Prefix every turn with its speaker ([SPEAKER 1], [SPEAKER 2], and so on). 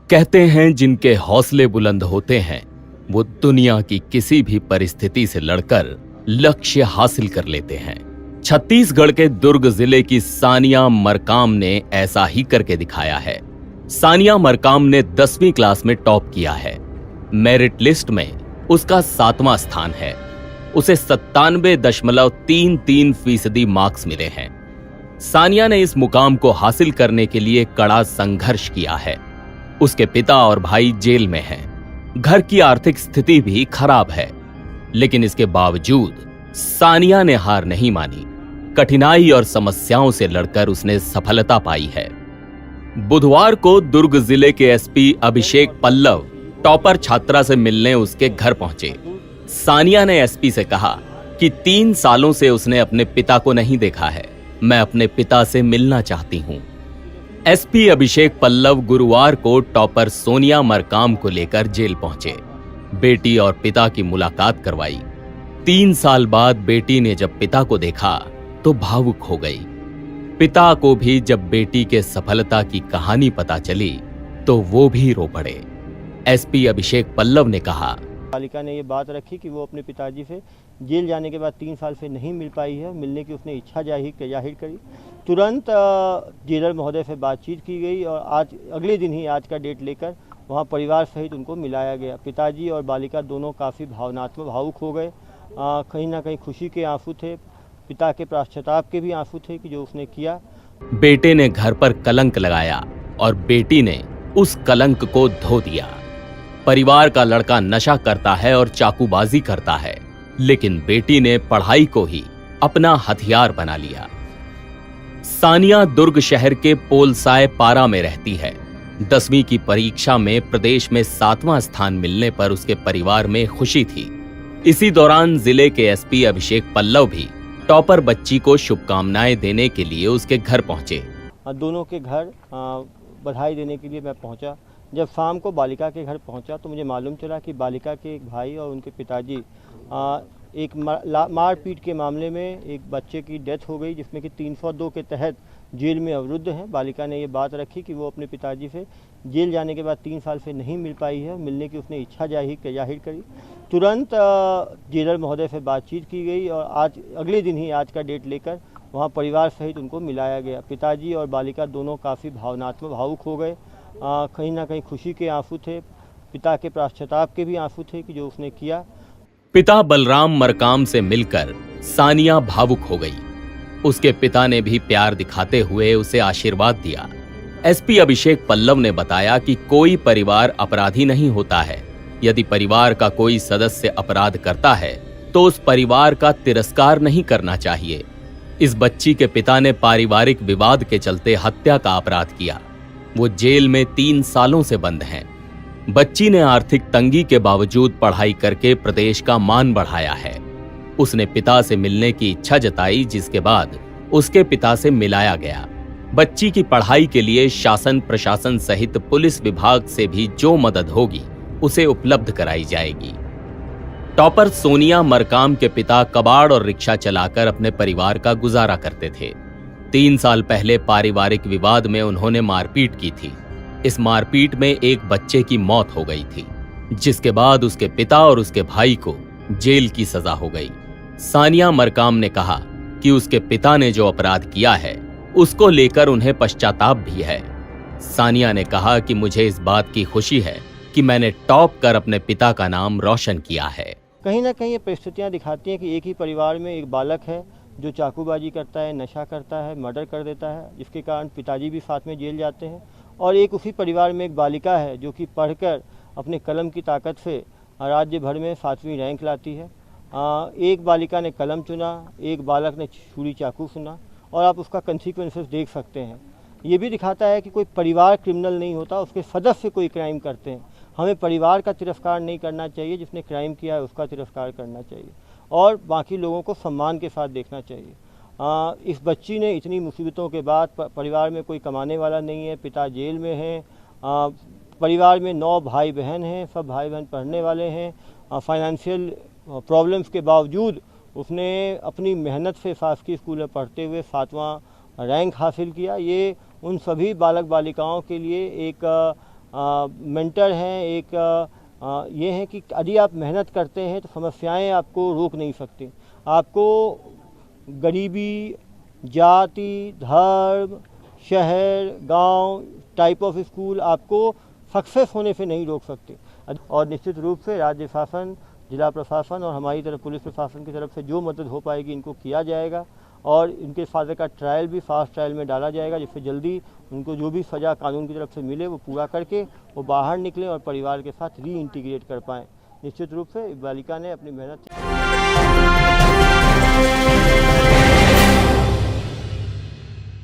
[SPEAKER 1] कहते हैं जिनके हौसले बुलंद होते हैं वो दुनिया की किसी भी परिस्थिति से लड़कर लक्ष्य हासिल कर लेते हैं। छत्तीसगढ़ के दुर्ग जिले की सानिया मरकाम ने ऐसा ही करके दिखाया है। सानिया मरकाम ने 10वीं क्लास में टॉप किया है। मेरिट लिस्ट में उसका 7वां स्थान है। उसे 97.33% मार्क्स मिले हैं। सानिया ने इस मुकाम को हासिल करने के लिए कड़ा संघर्ष किया है। उसके पिता और भाई जेल में हैं। घर की आर्थिक स्थिति भी खराब है, लेकिन इसके बावजूद सानिया ने हार नहीं मानी। कठिनाई और समस्याओं से लड़कर उसने सफलता पाई है। बुधवार को दुर्ग जिले के एसपी अभिषेक पल्लव टॉपर छात्रा से मिलने उसके घर पहुंचे। सानिया ने एसपी से कहा कि 3 सालों से उसने अपने पिता को नहीं देखा है। मैं अपने पिता से मिलना चाहती हूं। एसपी अभिषेक पल्लव गुरुवार को टॉपर सोनिया मरकाम को लेकर जेल पहुंचे। बेटी और पिता की मुलाकात करवाई। 3 साल बाद बेटी ने जब पिता को देखा तो भावुक हो गई। पिता को भी जब बेटी के सफलता की कहानी पता चली तो वो भी रो पड़े। एसपी अभिषेक पल्लव ने कहा,
[SPEAKER 2] बालिका ने ये बात रखी कि वो अपने पिताजी से जेल जाने के बाद 3 साल से नहीं मिल पाई है। मिलने की उसने इच्छा जाहिर करी। तुरंत जेलर महोदय से बातचीत की गई और आज अगले दिन ही आज का डेट लेकर वहाँ परिवार सहित उनको मिलाया गया। पिताजी और बालिका दोनों काफ़ी भावुक हो गए। कहीं ना कहीं खुशी के आंसू थे, पिता के पश्चाताप के भी आंसू थे कि जो उसने किया।
[SPEAKER 1] बेटे ने घर पर कलंक लगाया और बेटी ने उस कलंक को धो दिया। परिवार का लड़का नशा करता है और चाकूबाजी करता है, लेकिन बेटी ने पढ़ाई को ही अपना हथियार बना लिया। सानिया दुर्ग शहर के पोलसाय पारा में रहती है। 10वीं की परीक्षा में प्रदेश में 7वां स्थान मिलने पर उसके परिवार में खुशी थी। इसी दौरान जिले के एसपी अभिषेक पल्लव भी टॉपर बच्ची को शुभकामनाएं देने के लिए उसके घर पहुंचे।
[SPEAKER 2] दोनों के घर बधाई देने के लिए मैं पहुंचा। जब शाम को बालिका के घर पहुंचा तो मुझे मालूम चला कि बालिका के एक भाई और उनके पिताजी एक मारपीट के मामले में एक बच्चे की डेथ हो गई, जिसमें कि 302 के तहत जेल में अवरुद्ध हैं। बालिका ने ये बात रखी कि वो अपने पिताजी से जेल जाने के बाद 3 साल से नहीं मिल पाई है। मिलने की उसने इच्छा जाहिर करी। तुरंत जेलर महोदय से बातचीत की गई और आज अगले दिन ही आज का डेट लेकर वहाँ परिवार सहित उनको मिलाया गया। पिताजी और बालिका दोनों काफ़ी भावुक हो गए। कहीं ना कहीं खुशी के आंसू थे, पिता के पश्चाताप के भी आंसू थे कि जो उसने किया।
[SPEAKER 1] पिता बलराम मरकाम से मिलकर सानिया भावुक हो गई। उसके पिता ने भी प्यार दिखाते हुए उसे आशीर्वाद दिया। एसपी अभिषेक पल्लव ने बताया कि कोई परिवार अपराधी नहीं होता है। यदि परिवार का कोई सदस्य अपराध करता है तो उस परिवार का तिरस्कार नहीं करना चाहिए। इस बच्ची के पिता ने पारिवारिक विवाद के चलते हत्या का अपराध किया। वो जेल में 3 सालों से बंद हैं। बच्ची ने आर्थिक तंगी के बावजूद पढ़ाई करके प्रदेश का मान बढ़ाया है। उसने पिता से मिलने की इच्छा जताई, जिसके बाद उसके पिता से मिलाया गया। बच्ची की पढ़ाई के लिए शासन प्रशासन सहित पुलिस विभाग से भी जो मदद होगी उसे उपलब्ध कराई जाएगी। टॉपर सोनिया मरकाम के पिता कबाड़ और रिक्शा चलाकर अपने परिवार का गुजारा करते थे। 3 साल पहले पारिवारिक विवाद में उन्होंने मारपीट की थी। इस मारपीट में एक बच्चे की मौत हो गई थी, जिसके बाद उसके पिता और उसके भाई को जेल की सजा हो गई। सानिया मरकाम ने कहा कि उसके पिता ने जो अपराध किया है उसको लेकर उन्हें पश्चाताप भी है। सानिया ने कहा कि मुझे इस बात की खुशी है कि मैंने टॉप कर अपने पिता का नाम रोशन किया है।
[SPEAKER 2] कहीं ना कहीं ये परिस्थितियाँ दिखाती हैं कि एक ही परिवार में एक बालक है जो चाकूबाजी करता है, नशा करता है, मर्डर कर देता है, जिसके कारण पिताजी भी साथ में जेल जाते हैं। और एक उसी परिवार में एक बालिका है जो कि पढ़कर अपने कलम की ताकत से राज्य भर में 7वीं रैंक लाती है। एक बालिका ने कलम चुना, एक बालक ने छुरी चाकू चुना, और आप उसका कंसिक्वेंसेस देख सकते हैं। ये भी दिखाता है कि कोई परिवार क्रिमिनल नहीं होता, उसके सदस्य कोई क्राइम करते हैं। हमें परिवार का तिरस्कार नहीं करना चाहिए, जिसने क्राइम किया है उसका तिरस्कार करना चाहिए और बाकी लोगों को सम्मान के साथ देखना चाहिए। इस बच्ची ने इतनी मुसीबतों के बाद, परिवार में कोई कमाने वाला नहीं है, पिता जेल में हैं, परिवार में 9 भाई बहन हैं, सब भाई बहन पढ़ने वाले हैं। फाइनेंशियल प्रॉब्लम्स के बावजूद उसने अपनी मेहनत से शासकीय स्कूल में पढ़ते हुए 7वां रैंक हासिल किया। ये उन सभी बालक बालिकाओं के लिए एक मेंटर हैं, एक ये है कि यदि आप मेहनत करते हैं तो समस्याएं आपको रोक नहीं सकती। आपको गरीबी, जाति, धर्म, शहर, गांव, टाइप ऑफ स्कूल आपको सक्सेस होने से नहीं रोक सकते। और निश्चित रूप से राज्य शासन, जिला प्रशासन और हमारी तरफ पुलिस प्रशासन की तरफ से जो मदद हो पाएगी इनको किया जाएगा और इनके फादर का ट्रायल भी फास्ट ट्रायल में डाला जाएगा, जिससे जल्दी उनको जो भी सज़ा कानून की तरफ से मिले वो पूरा करके वो बाहर निकलें और परिवार के साथ रीइंटीग्रेट कर पाएँ। निश्चित रूप से बालिका ने अपनी मेहनत